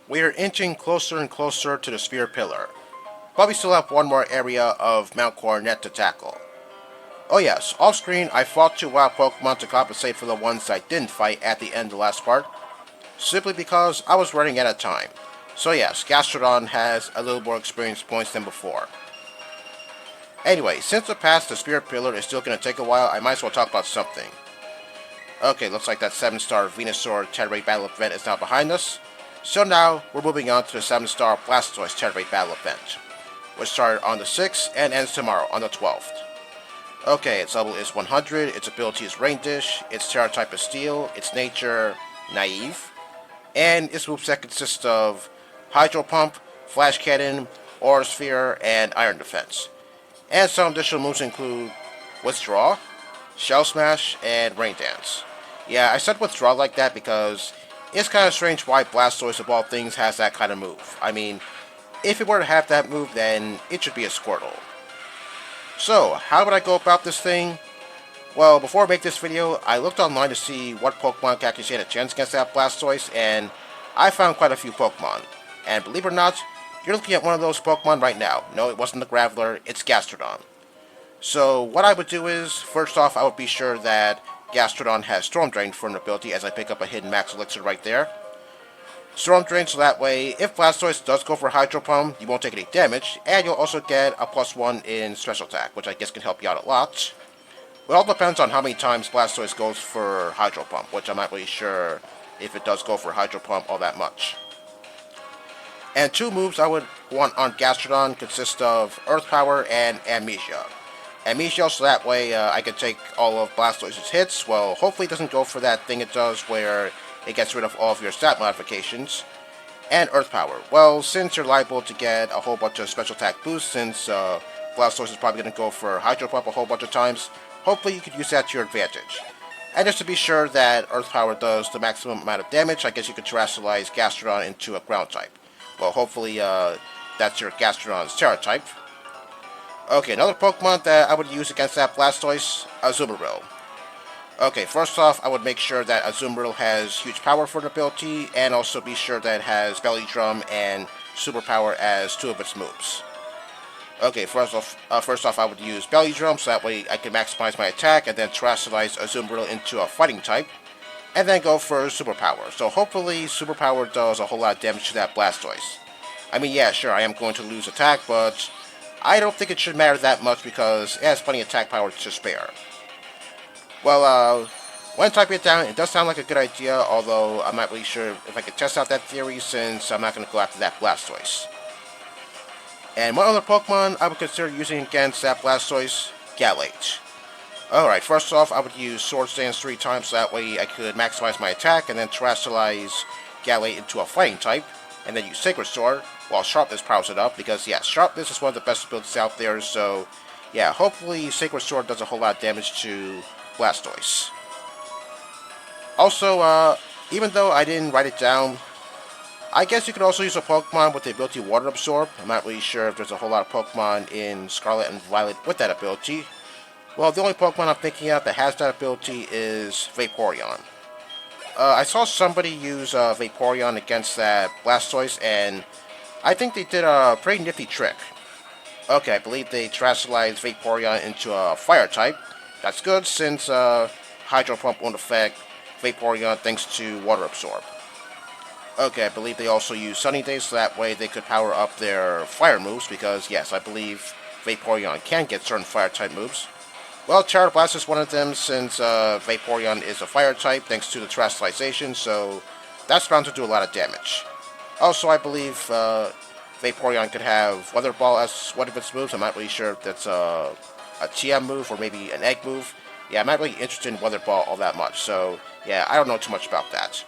We are inching closer and closer to the sphere pillar, but we still have one more area of mt.coronet to tackle. Oh yes, off screen I fought two wild Pokemon to compensate for the ones I didn't fight at the end of the last part, simply because I was running out of time. So yes, Gastrodon has a little more experience points than before. Anyway, since the path to the Spirit Pillar is still going to take a while, I might as well talk about something. Okay, looks like that 7-star Venusaur Terrorate Battle event is now behind us. So now, we're moving on to the 7-star Blastoise Terrorate Battle event, which started on the 6th and ends tomorrow on the 12th. Okay, its level is 100, its ability is Rain Dish, its Terra type is Steel, its nature, Naive, and its moveset consists of Hydro Pump, Flash Cannon, Aura Sphere, and Iron Defense. And some additional moves include Withdraw, Shell Smash, and Rain Dance. Yeah, I said Withdraw like that because it's kind of strange why Blastoise of all things has that kind of move. I mean, if it were to have that move, then it should be a Squirtle. So, how would I go about this thing? Well, before I make this video, I looked online to see what Pokemon can actually stand a chance against that Blastoise, and I found quite a few Pokemon. And believe it or not, you're looking at one of those Pokemon right now. No, it wasn't the Graveler, it's Gastrodon. So, what I would do is, first off, I would be sure that Gastrodon has Storm Drain for an ability as I pick up a hidden Max Elixir right there. Storm Drain so that way, if Blastoise does go for Hydro Pump, you won't take any damage, and you'll also get a +1 in Special Attack, which I guess can help you out a lot. It all depends on how many times Blastoise goes for Hydro Pump, which I'm not really sure if it does go for Hydro Pump all that much. And two moves I would want on Gastrodon consist of Earth Power and Amnesia. Amnesia so that way I can take all of Blastoise's hits. Well, hopefully it doesn't go for that thing it does where it gets rid of all of your stat modifications. And Earth Power. Well, since you're liable to get a whole bunch of special attack boosts, since Blastoise is probably going to go for Hydro Pump a whole bunch of times, hopefully you could use that to your advantage. And just to be sure that Earth Power does the maximum amount of damage, I guess you could Terastallize Gastrodon into a Ground type. Well, hopefully that's your Gastrodon's Terra type. Okay, another Pokemon that I would use against that Blastoise, Azumarill. Okay, first off, I would make sure that Azumarill has huge power for an ability, and also be sure that it has Belly Drum and Superpower as two of its moves. Okay, first off, I would use Belly Drum, so that way I can maximize my attack, and then Terastallize Azumarill into a Fighting type, and then go for Superpower. So hopefully, Superpower does a whole lot of damage to that Blastoise. I mean, yeah, sure, I am going to lose attack, but I don't think it should matter that much because it has plenty of attack power to spare. Well, when typing it down, it does sound like a good idea, although I'm not really sure if I could test out that theory since I'm not going to go after that Blastoise. And one other Pokemon I would consider using against that Blastoise, Galate. Alright, first off, I would use Swords Dance 3 times so that way I could maximize my attack and then Terastallize Galate into a Fighting type, and then use Sacred Sword while Sharpness powers it up, because yeah, Sharpness is one of the best abilities out there, so yeah, hopefully Sacred Sword does a whole lot of damage to Blastoise. Also, even though I didn't write it down, I guess you could also use a Pokemon with the ability Water Absorb. I'm not really sure if there's a whole lot of Pokemon in Scarlet and Violet with that ability. Well, the only Pokemon I'm thinking of that has that ability is Vaporeon. I saw somebody use Vaporeon against that Blastoise, and I think they did a pretty nifty trick. Okay, I believe they Terastallized Vaporeon into a Fire type. That's good, since Hydro Pump won't affect Vaporeon thanks to Water Absorb. Okay, I believe they also use Sunny Day, so that way they could power up their Fire moves, because yes, I believe Vaporeon can get certain Fire type moves. Well, Terra Blast is one of them, since Vaporeon is a Fire type thanks to the Terastallization, so that's bound to do a lot of damage. Also, I believe Vaporeon could have Weather Ball as one of its moves. I'm not really sure if that's a TM move or maybe an Egg move. Yeah, I'm not really interested in Weather Ball all that much, so yeah, I don't know too much about that.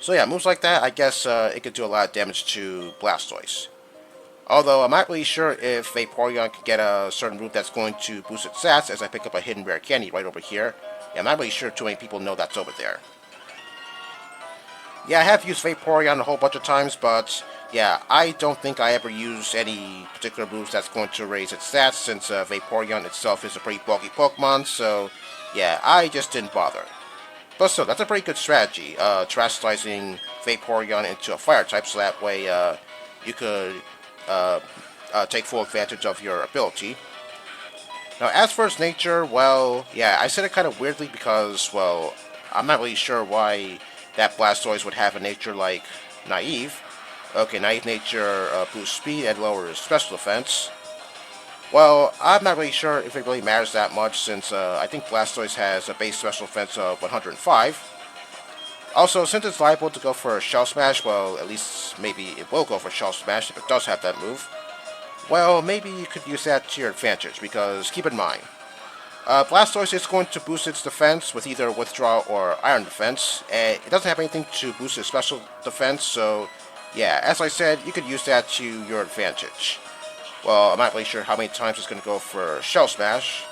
So yeah, moves like that, I guess it could do a lot of damage to Blastoise. Although I'm not really sure if Vaporeon could get a certain move that's going to boost its stats, as I pick up a hidden rare candy right over here. Yeah, I'm not really sure too many people know that's over there. Yeah, I have used Vaporeon a whole bunch of times, but yeah, I don't think I ever use any particular moves that's going to raise its stats, since Vaporeon itself is a pretty bulky Pokemon, so yeah, I just didn't bother. But still, that's a pretty good strategy, terastallizing Vaporeon into a fire type, so that way you could take full advantage of your ability. Now, as for its nature, well, yeah, I said it kind of weirdly because, well, I'm not really sure why that Blastoise would have a nature like Naive. Okay, Naive nature boosts speed and lowers special defense. Well, I'm not really sure if it really matters that much since I think Blastoise has a base special defense of 105. Also, since it's liable to go for a Shell Smash, well, at least maybe it will go for Shell Smash if it does have that move. Well, maybe you could use that to your advantage, because keep in mind, Blastoise is going to boost its defense with either Withdraw or Iron Defense, and it doesn't have anything to boost its special defense, so yeah, as I said, you could use that to your advantage. Well, I'm not really sure how many times it's going to go for Shell Smash.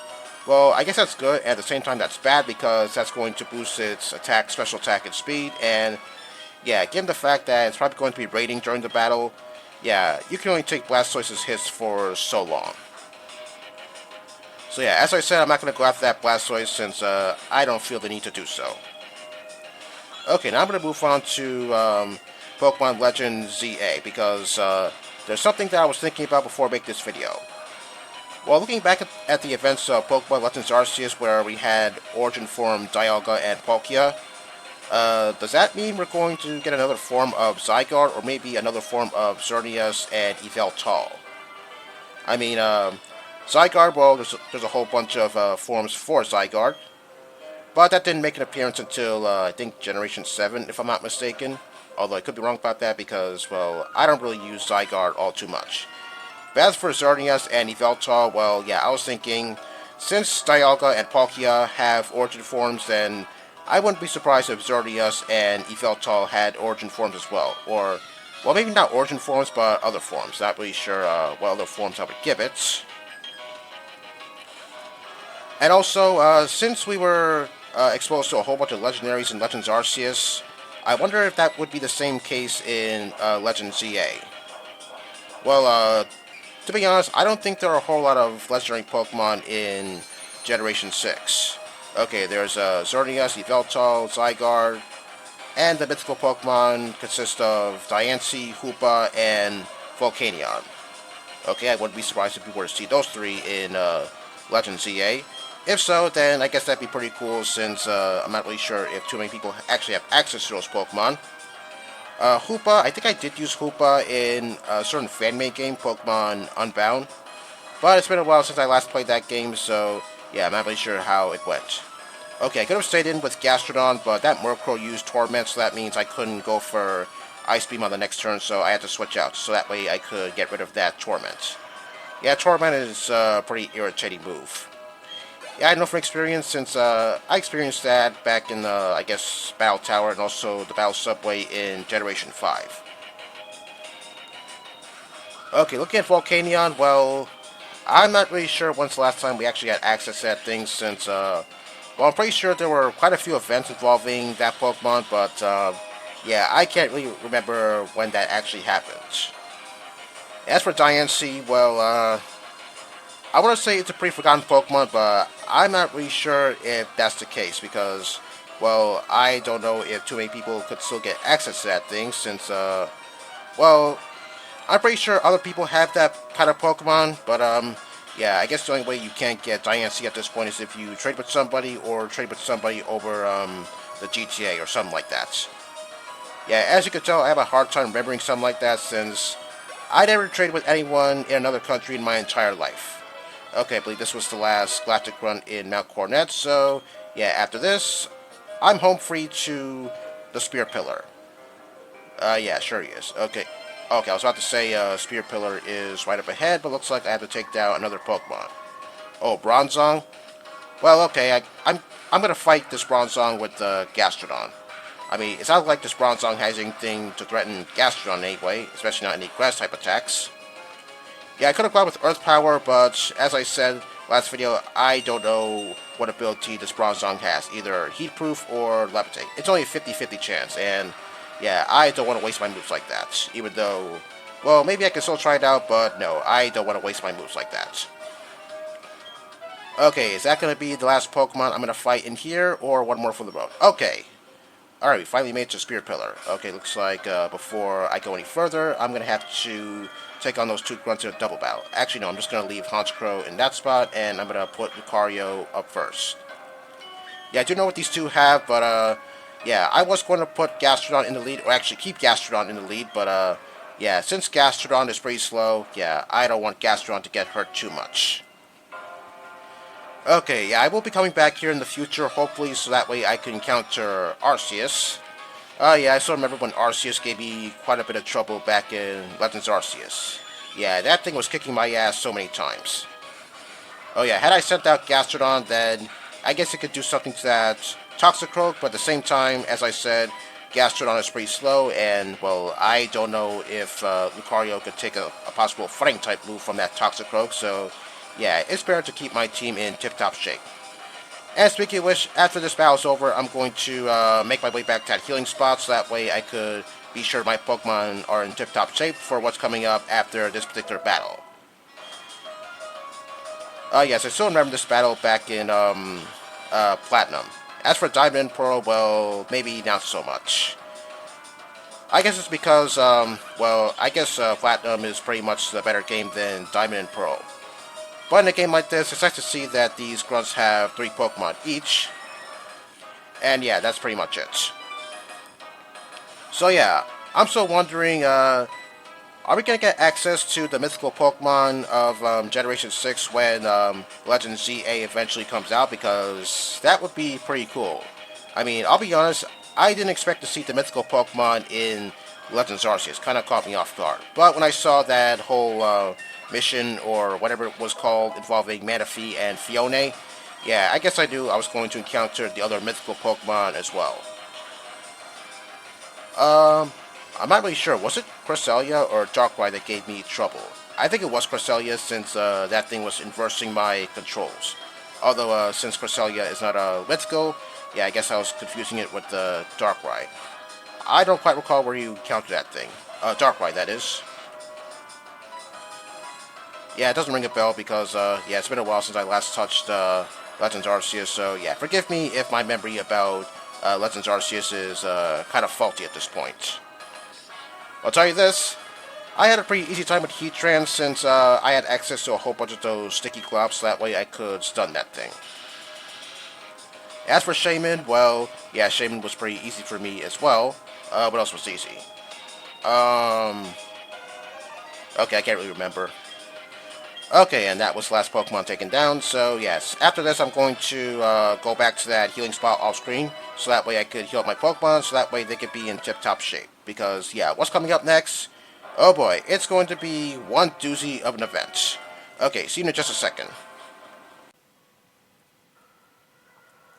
Well, I guess that's good, and at the same time that's bad, because that's going to boost its attack, special attack, and speed, and yeah, given the fact that it's probably going to be raiding during the battle, yeah, you can only take Blastoise's hits for so long. So yeah, as I said, I'm not going to go after that Blastoise since I don't feel the need to do so. Okay, now I'm going to move on to Pokemon Legend ZA, because there's something that I was thinking about before I make this video. Well, looking back at the events of Pokemon Legends Arceus, where we had Origin Form Dialga and Palkia, does that mean we're going to get another form of Zygarde, or maybe another form of Xerneas and Yveltal? I mean, Zygarde, well, there's a whole bunch of forms for Zygarde, but that didn't make an appearance until, I think, Generation 7, if I'm not mistaken. Although I could be wrong about that because, well, I don't really use Zygarde all too much. But as for Xerneas and Yveltal, well, yeah, I was thinking, since Dialga and Palkia have Origin forms, then I wouldn't be surprised if Xerneas and Yveltal had Origin forms as well. Or, well, maybe not Origin forms, but other forms. Not really sure what other forms I would give it. And also, since we were exposed to a whole bunch of legendaries in Legends Arceus, I wonder if that would be the same case in Legend ZA. Well, to be honest, I don't think there are a whole lot of legendary Pokemon in Generation 6. Okay, there's Xerneas, Yveltal, Zygarde, and the mythical Pokemon consist of Diancie, Hoopa, and Volcanion. Okay, I wouldn't be surprised if we were to see those three in Legend ZA. If so, then I guess that'd be pretty cool since I'm not really sure if too many people actually have access to those Pokemon. Hoopa, I think I did use Hoopa in a certain fan-made game, Pokemon Unbound. But it's been a while since I last played that game, so yeah, I'm not really sure how it went. Okay, I could have stayed in with Gastrodon, but that Murkrow used Torment, so that means I couldn't go for Ice Beam on the next turn, so I had to switch out, so that way I could get rid of that Torment. Yeah, Torment is a pretty irritating move. Yeah, I know from experience, since I experienced that back in the, I guess, Battle Tower and also the Battle Subway in Generation 5. Okay, looking at Volcanion, well, I'm not really sure when's the last time we actually had access to that thing since, well, I'm pretty sure there were quite a few events involving that Pokemon, but, yeah, I can't really remember when that actually happened. As for Diancie, well, I want to say it's a pretty forgotten Pokemon, but I'm not really sure if that's the case because, well, I don't know if too many people could still get access to that thing since, well, I'm pretty sure other people have that kind of Pokemon, but, yeah, I guess the only way you can't get Diancie at this point is if you trade with somebody or trade with somebody over, the GTA or something like that. Yeah, as you can tell, I have a hard time remembering something like that since I never traded with anyone in another country in my entire life. Okay, I believe this was the last Galactic run in mt.coronet, so yeah, after this, I'm home free to the Spear Pillar. Yeah, sure he is. Okay, I was about to say Spear Pillar is right up ahead, but looks like I have to take down another Pokemon. Oh, Bronzong? Well, okay, I'm gonna fight this Bronzong with Gastrodon. I mean, it's not like this Bronzong has anything to threaten Gastrodon anyway, especially not any grass type attacks. Yeah, I could have gone with Earth Power, but as I said last video, I don't know what ability this Bronzong has, either Heat Proof or Levitate. It's only a 50-50 chance, and yeah, I don't want to waste my moves like that, even though, well, maybe I can still try it out, but no, I don't want to waste my moves like that. Okay, is that going to be the last Pokemon I'm going to fight in here, or one more for the road? Okay. Alright, we finally made it to Spirit Pillar. Okay, looks like before I go any further, I'm going to have to take on those two grunts in a double battle. Actually, no, I'm just going to leave Honchkrow in that spot, and I'm going to put Lucario up first. Yeah, I do know what these two have, but yeah, I was going to put Gastrodon in the lead, or actually keep Gastrodon in the lead, but yeah, since Gastrodon is pretty slow, yeah, I don't want Gastrodon to get hurt too much. Okay, yeah, I will be coming back here in the future, hopefully, so that way I can counter Arceus. Yeah, I still remember when Arceus gave me quite a bit of trouble back in Legends Arceus. Yeah, that thing was kicking my ass so many times. Oh yeah, had I sent out Gastrodon, then I guess it could do something to that Toxicroak, but at the same time, as I said, Gastrodon is pretty slow, and, well, I don't know if Lucario could take a possible fighting-type move from that Toxicroak, so yeah, it's better to keep my team in tip-top shape. And speaking of which, after this battle's over, I'm going to make my way back to that healing spot, so that way I could be sure my Pokemon are in tip-top shape for what's coming up after this particular battle. Yes, I still remember this battle back in Platinum. As for Diamond and Pearl, well, maybe not so much. I guess it's because, well, I guess Platinum is pretty much the better game than Diamond and Pearl. But in a game like this, it's nice to see that these grunts have 3 Pokemon each. And yeah, that's pretty much it. So yeah, I'm still wondering, are we going to get access to the mythical Pokemon of Generation 6 when Legend ZA eventually comes out? Because that would be pretty cool. I mean, I'll be honest, I didn't expect to see the mythical Pokemon in Legends Arceus. Kind of caught me off guard. But when I saw that whole mission, or whatever it was called, involving Manaphy and Fione, yeah, I guess I knew I was going to encounter the other mythical Pokemon as well. I'm not really sure. Was it Cresselia or Darkrai that gave me trouble? I think it was Cresselia, since that thing was inversing my controls. Although, since Cresselia is not a mythical, yeah, I guess I was confusing it with the Darkrai. I don't quite recall where you encountered that thing. Darkrai, that is. Yeah, it doesn't ring a bell because, yeah, it's been a while since I last touched Legends Arceus, so yeah, forgive me if my memory about Legends Arceus is kind of faulty at this point. I'll tell you this, I had a pretty easy time with Heatran since I had access to a whole bunch of those sticky glops, so that way I could stun that thing. As for Shaman, well, yeah, Shaman was pretty easy for me as well. What else was easy? Okay, I can't really remember. Okay, and that was the last Pokemon taken down, so yes. After this, I'm going to go back to that healing spot off screen, so that way I could heal up my Pokemon, so that way they could be in tip-top shape. Because, yeah, what's coming up next? Oh boy, it's going to be one doozy of an event. Okay, see you in just a second.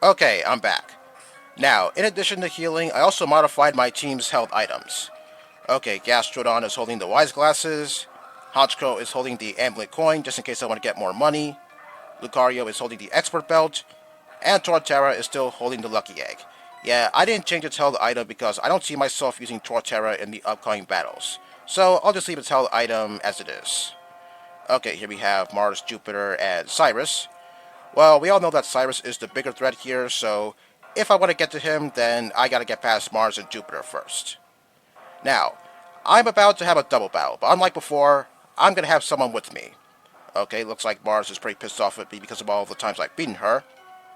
Okay, I'm back. Now, in addition to healing, I also modified my team's health items. Okay, Gastrodon is holding the Wise Glasses. Honchkrow is holding the Amulet Coin, just in case I want to get more money. Lucario is holding the Expert Belt. And Torterra is still holding the Lucky Egg. Yeah, I didn't change its held item because I don't see myself using Torterra in the upcoming battles. So I'll just leave its held item as it is. Okay, here we have Mars, Jupiter, and Cyrus. Well, we all know that Cyrus is the bigger threat here, so if I want to get to him, then I gotta get past Mars and Jupiter first. Now, I'm about to have a double battle, but unlike before, I'm gonna have someone with me. Okay, looks like Mars is pretty pissed off at me because of all the times I've beaten her.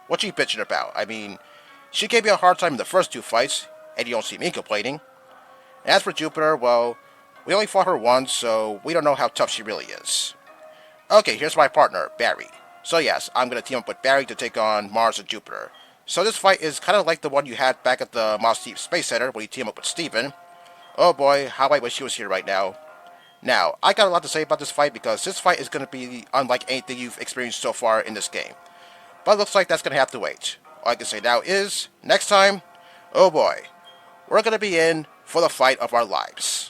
What's she bitching about? I mean, she gave me a hard time in the first 2 fights, and you don't see me complaining. As for Jupiter, well, we only fought her once, so we don't know how tough she really is. Okay, here's my partner, Barry. So yes, I'm gonna team up with Barry to take on Mars and Jupiter. So this fight is kind of like the one you had back at the Moss Deep Space Center, where you team up with Steven. Oh boy, how I wish he was here right now. Now, I got a lot to say about this fight because this fight is going to be unlike anything you've experienced so far in this game. But it looks like that's going to have to wait. All I can say now is, next time, oh boy, we're going to be in for the fight of our lives.